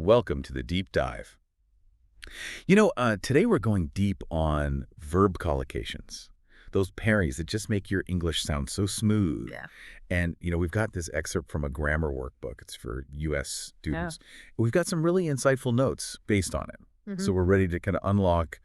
Welcome to the Deep Dive. Today we're going deep on verb collocations, those pairings that just make your English sound so smooth. Yeah. And, we've got this excerpt from a grammar workbook. It's for U.S. Yeah. students. We've got some really insightful notes based on it. So Mhm. we're ready to kind of unlock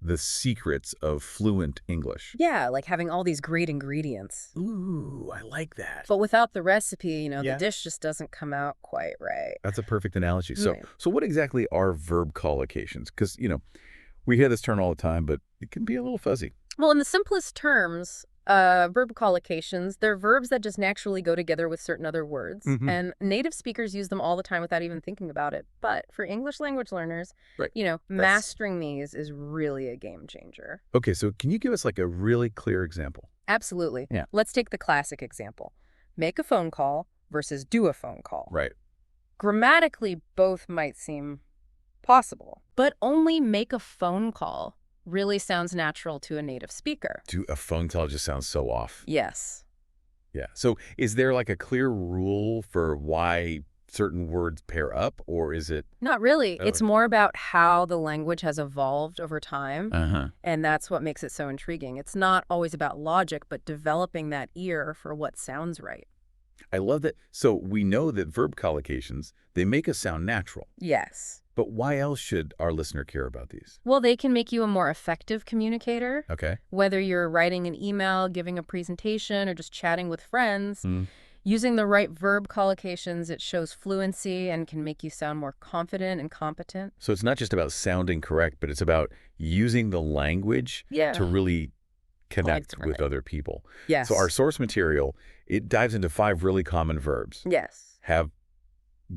the secrets of fluent English. Yeah, like having all these great ingredients. Ooh, I like that. But without the recipe, the Yeah. dish just doesn't come out quite right. That's a perfect analogy. So, Right. so what exactly are verb collocations? Because, we hear this term all the time, but it can be a little fuzzy. Well, in the simplest terms, verb collocations, they're verbs that just naturally go together with certain other words. Mhm. And native speakers use them all the time without even thinking about it. But for English language learners, Right. mastering these is really a game changer. Okay, so can you give us like a really clear example? Absolutely. Yeah. Let's take the classic example. Make a phone call versus do a phone call. Right. Grammatically, both might seem possible, but only make a phone call really sounds natural to a native speaker. A phone call just sounds so off. Yes. Yeah. So is there like a clear rule for why certain words pair up, or is it? Not really. Oh. It's more about how the language has evolved over time, Uh-huh. and that's what makes it so intriguing. It's not always about logic, but developing that ear for what sounds right. I love that. So we know that verb collocations, they make us sound natural. Yes. But why else should our listener care about these? Well, they can make you a more effective communicator. Okay. Whether you're writing an email, giving a presentation, or just chatting with friends, Mm. using the right verb collocations, it shows fluency and can make you sound more confident and competent. So it's not just about sounding correct, but it's about using the language Yeah. to really connect Ultimately. with other people. Yes. So our source material, it dives into 5 really common verbs. Yes. Have,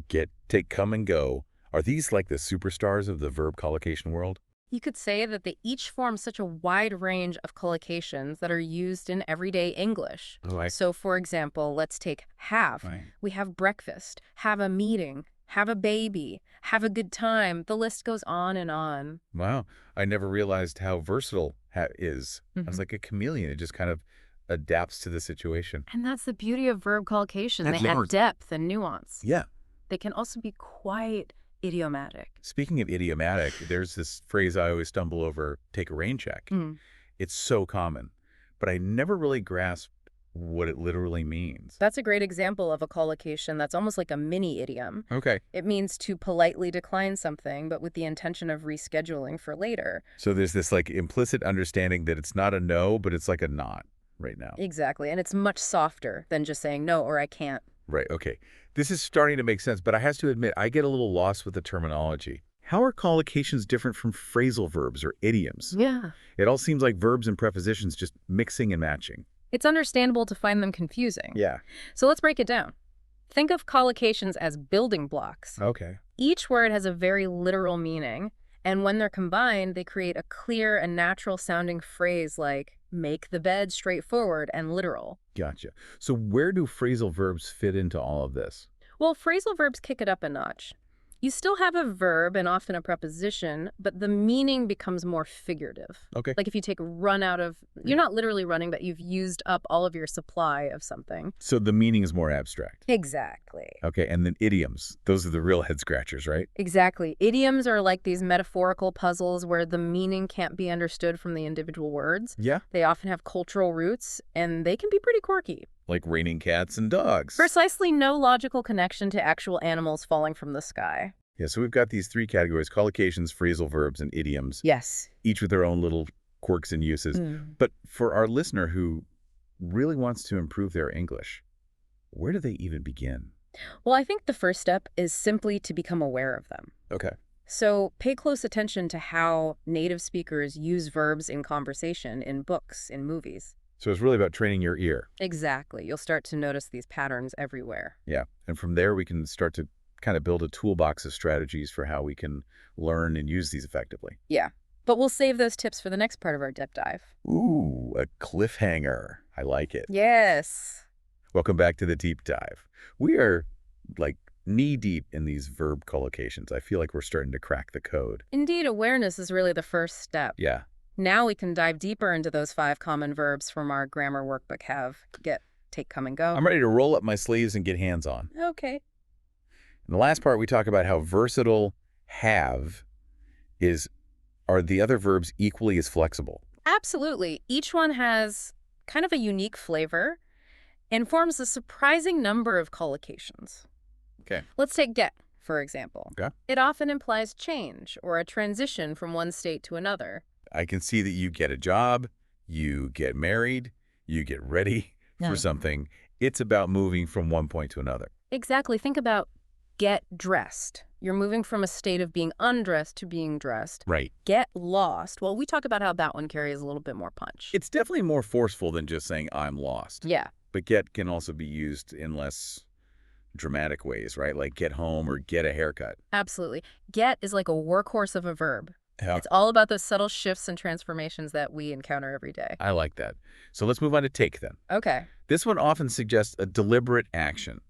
get, take, come, and go. Are these like the superstars of the verb collocation world? You could say that they each form such a wide range of collocations that are used in everyday English. Oh, So, for example, let's take have. Right. We have breakfast, have a meeting, have a baby, have a good time. The list goes on and on. Wow. I never realized how versatile is. I was Mhm. like a chameleon. It just kind of adapts to the situation. And that's the beauty of verb collocation. That's They add yours. depth and nuance. Yeah. They can also be quite idiomatic. Speaking of idiomatic, there's this phrase I always stumble over, take a rain check. Mm. It's so common, but I never really grasped what it literally means. That's a great example of a collocation that's almost like a mini idiom. Okay. It means to politely decline something, but with the intention of rescheduling for later. So there's this like implicit understanding that it's not a no, but it's like a not right now. Exactly. And it's much softer than just saying no or I can't. Right. Okay. This is starting to make sense, but I have to admit, I get a little lost with the terminology. How are collocations different from phrasal verbs or idioms? Yeah. It all seems like verbs and prepositions just mixing and matching. It's understandable to find them confusing. Yeah. So let's break it down. Think of collocations as building blocks. Okay. Each word has a very literal meaning, and when they're combined, they create a clear and natural sounding phrase like make the bed straightforward and literal. Gotcha. So where do phrasal verbs fit into all of this? Well, phrasal verbs kick it up a notch. You still have a verb and often a preposition, but the meaning becomes more figurative. Okay. Like if you take run out of, you're not literally running, but you've used up all of your supply of something. So the meaning is more abstract. Exactly. Okay. And then idioms. Those are the real head scratchers, right? Exactly. Idioms are like these metaphorical puzzles where the meaning can't be understood from the individual words. Yeah. They often have cultural roots, and they can be pretty quirky. Like raining cats and dogs. Precisely no logical connection to actual animals falling from the sky. Yeah. So we've got these 3 categories, collocations, phrasal verbs, and idioms, Yes. each with their own little quirks and uses. But for our listener who really wants to improve their English, where do they even begin? Well, I think the first step is simply to become aware of them. Okay. So pay close attention to how native speakers use verbs in conversation, in books, in movies. So it's really about training your ear. Exactly. You'll start to notice these patterns everywhere. Yeah. And from there, we can start to kind of build a toolbox of strategies for how we can learn and use these effectively. Yeah. But we'll save those tips for the next part of our deep dive. Ooh, a cliffhanger. I like it. Yes. Welcome back to the deep dive. We are like knee deep in these verb collocations. I feel like we're starting to crack the code. Indeed, awareness is really the first step. Yeah. Now we can dive deeper into those 5 common verbs from our grammar workbook. Have, get, take, come, and go. I'm ready to roll up my sleeves and get hands on. Okay. And the last part, we talk about how versatile have is, are the other verbs equally as flexible? Absolutely. Each one has kind of a unique flavor and forms a surprising number of collocations. Okay. Let's take get, for example. Okay. It often implies change or a transition from one state to another. I can see that you get a job, you get married, you get ready for something. It's about moving from one point to another. Exactly. Think about get dressed. You're moving from a state of being undressed to being dressed. Right. Get lost. Well, we talk about how that one carries a little bit more punch. It's definitely more forceful than just saying I'm lost. Yeah. But get can also be used in less dramatic ways, right? Like get home or get a haircut. Absolutely. Get is like a workhorse of a verb. Yeah. It's all about those subtle shifts and transformations that we encounter every day. I like that. So let's move on to take then. Okay. This one often suggests a deliberate action,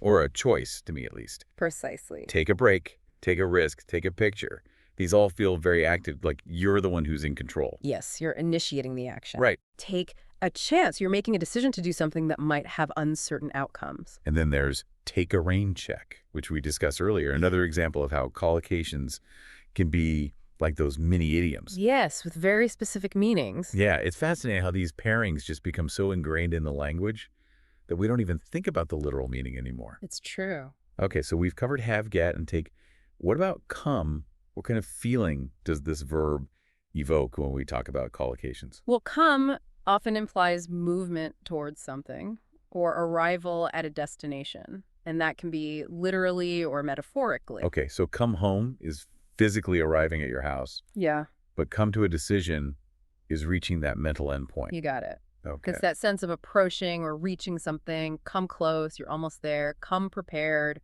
or a choice, to me at least. Precisely. Take a break, take a risk, take a picture. These all feel very active, like you're the one who's in control. Yes, you're initiating the action. Right. Take a chance. You're making a decision to do something that might have uncertain outcomes. And then there's take a rain check, which we discussed earlier. Another example of how collocations can be like those mini idioms. Yes, with very specific meanings. Yeah, it's fascinating how these pairings just become so ingrained in the language that we don't even think about the literal meaning anymore. It's true. Okay, so we've covered have, get, and take. What about come? What kind of feeling does this verb evoke when we talk about collocations? Well, come often implies movement towards something or arrival at a destination. And that can be literally or metaphorically. Okay, so come home is physically arriving at your house, Yeah, but come to a decision is reaching that mental endpoint. you got it. Okay. It's that sense of approaching or reaching something. Come close. You're almost there. Come prepared.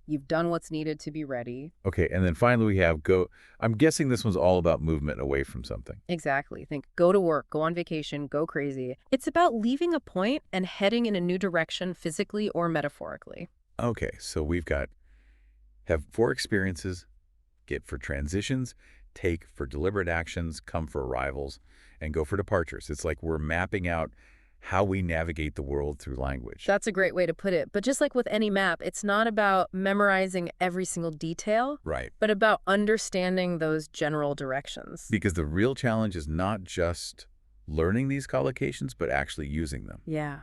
You've done what's needed to be ready. Okay, and then finally we have go. I'm guessing this one's all about movement away from something. Exactly. Think go to work, go on vacation, go crazy. It's about leaving a point and heading in a new direction physically or metaphorically. Okay, so we've got have for experiences, get for transitions, take for deliberate actions, come for arrivals, and go for departures. It's like we're mapping out how we navigate the world through language. That's a great way to put it. But just like with any map, it's not about memorizing every single detail, Right. but about understanding those general directions. Because the real challenge is not just learning these collocations, but actually using them. Yeah.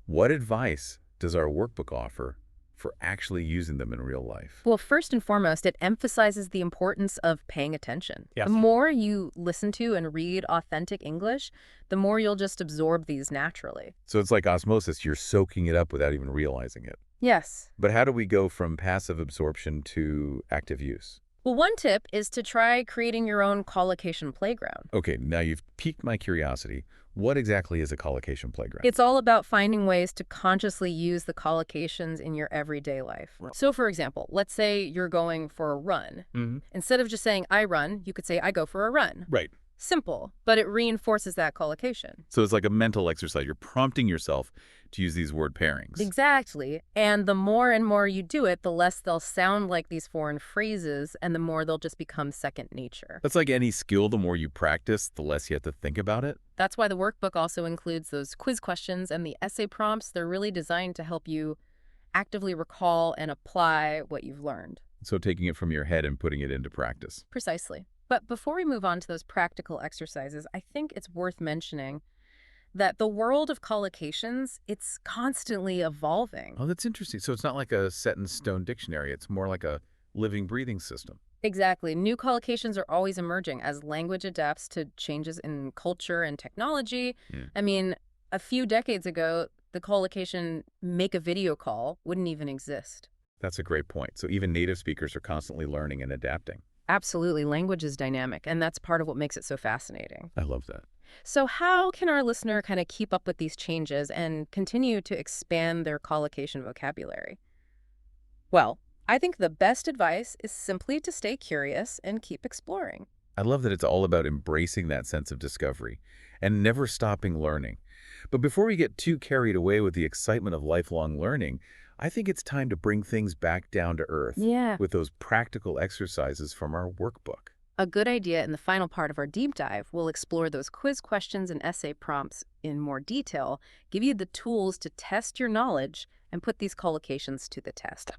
What advice does our workbook offer for actually using them in real life? Well, first and foremost, it emphasizes the importance of paying attention. Yes. The more you listen to and read authentic English, the more you'll just absorb these naturally. So it's like osmosis. You're soaking it up without even realizing it. Yes. But how do we go from passive absorption to active use? Well, one tip is to try creating your own collocation playground. Okay, now you've piqued my curiosity. What exactly is a collocation playground? It's all about finding ways to consciously use the collocations in your everyday life. Right. So, for example, let's say you're going for a run. Instead of just saying, I run, you could say, I go for a run. Right. Simple, but it reinforces that collocation. So it's like a mental exercise. You're prompting yourself to use these word pairings. Exactly. And the more and more you do it, the less they'll sound like these foreign phrases, and the more they'll just become second nature. That's like any skill. The more you practice, the less you have to think about it. That's why the workbook also includes those quiz questions and the essay prompts. They're really designed to help you actively recall and apply what you've learned. So taking it from your head and putting it into practice. Precisely. But before we move on to those practical exercises, I think it's worth mentioning that the world of collocations, it's constantly evolving. Oh, that's interesting. So it's not like a set-in-stone dictionary. It's more like a living, breathing system. Exactly. New collocations are always emerging as language adapts to changes in culture and technology. Yeah. I mean, a few decades ago, the collocation make a video call wouldn't even exist. That's a great point. So even native speakers are constantly learning and adapting. Absolutely. Language is dynamic, and that's part of what makes it so fascinating. I love that. So how can our listener kind of keep up with these changes and continue to expand their collocation vocabulary? Well, I think the best advice is simply to stay curious and keep exploring. I love that it's all about embracing that sense of discovery and never stopping learning. But before we get too carried away with the excitement of lifelong learning, I think it's time to bring things back down to earth with those practical exercises from our workbook. A good idea in the final part of our deep dive will explore those quiz questions and essay prompts in more detail, give you the tools to test your knowledge, and put these collocations to the test.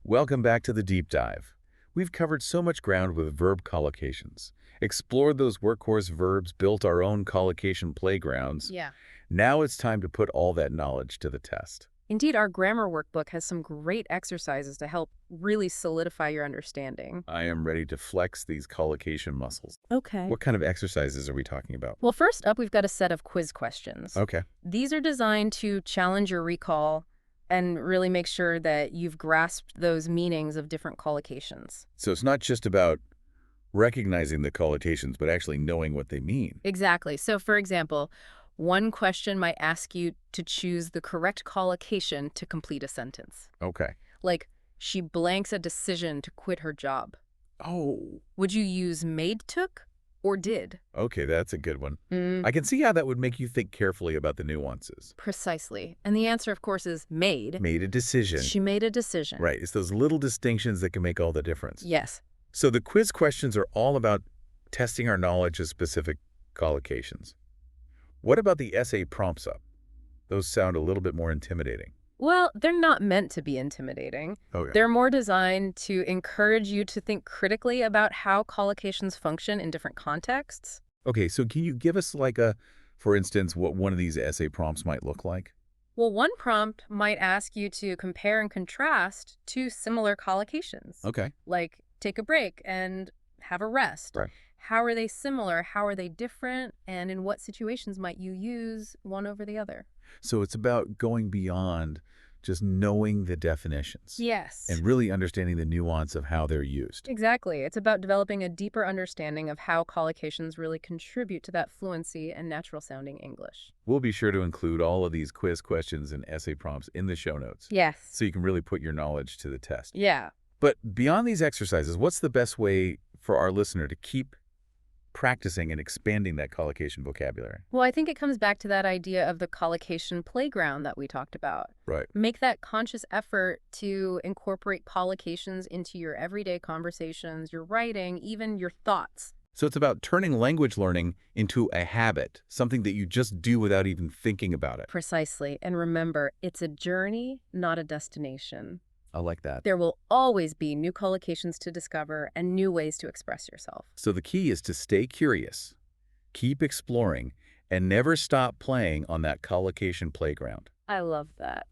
Welcome back to the deep dive. We've covered so much ground with verb collocations, explored those workhorse verbs, built our own collocation playgrounds. Yeah. Now it's time to put all that knowledge to the test. Indeed, our grammar workbook has some great exercises to help really solidify your understanding. I am ready to flex these collocation muscles. Okay. What kind of exercises are we talking about? Well, first up, we've got a set of quiz questions. Okay. These are designed to challenge your recall and really make sure that you've grasped those meanings of different collocations. So it's not just about recognizing the collocations, but actually knowing what they mean. Exactly. So, for example, one question might ask you to choose the correct collocation to complete a sentence. Okay. Like, she blanks a decision to quit her job. Oh, Would you use made took or did? okay, that's a good one. I can see how that would make you think carefully about the nuances. Precisely. And the answer, of course, is made. Made a decision. She made a decision. Right, it's those little distinctions that can make all the difference. Yes. So the quiz questions are all about testing our knowledge of specific collocations. What about the essay prompts up? Those sound a little bit more intimidating. Well, they're not meant to be intimidating. Okay. They're more designed to encourage you to think critically about how collocations function in different contexts. Okay, so can you give us for instance, what one of these essay prompts might look like? Well, one prompt might ask you to compare and contrast two similar collocations, Okay. like take a break and have a rest. Right. How are they similar? How are they different? And in what situations might you use one over the other? So it's about going beyond just knowing the definitions. Yes. And really understanding the nuance of how they're used. Exactly. It's about developing a deeper understanding of how collocations really contribute to that fluency and natural-sounding English. We'll be sure to include all of these quiz questions and essay prompts in the show notes, Yes. so you can really put your knowledge to the test. Yeah. But beyond these exercises, what's the best way for our listener to keep practicing and expanding that collocation vocabulary? Well, I think it comes back to that idea of the collocation playground that we talked about. Right. Make that conscious effort to incorporate collocations into your everyday conversations, your writing, even your thoughts. So it's about turning language learning into a habit, something that you just do without even thinking about it. Precisely. And remember, it's a journey, not a destination. I like that. There will always be new collocations to discover and new ways to express yourself. So the key is to stay curious, keep exploring, and never stop playing on that collocation playground. I love that.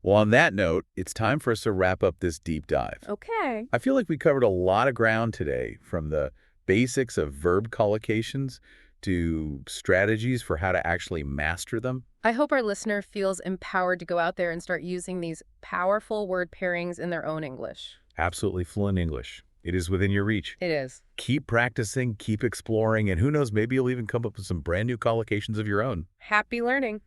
Well, on that note, it's time for us to wrap up this deep dive. Okay. I feel like we covered a lot of ground today, from the basics of verb collocations to strategies for how to actually master them. I hope our listener feels empowered to go out there and start using these powerful word pairings in their own English. Absolutely fluent English. It is within your reach. It is. Keep practicing, keep exploring, and who knows, maybe you'll even come up with some brand new collocations of your own. Happy learning.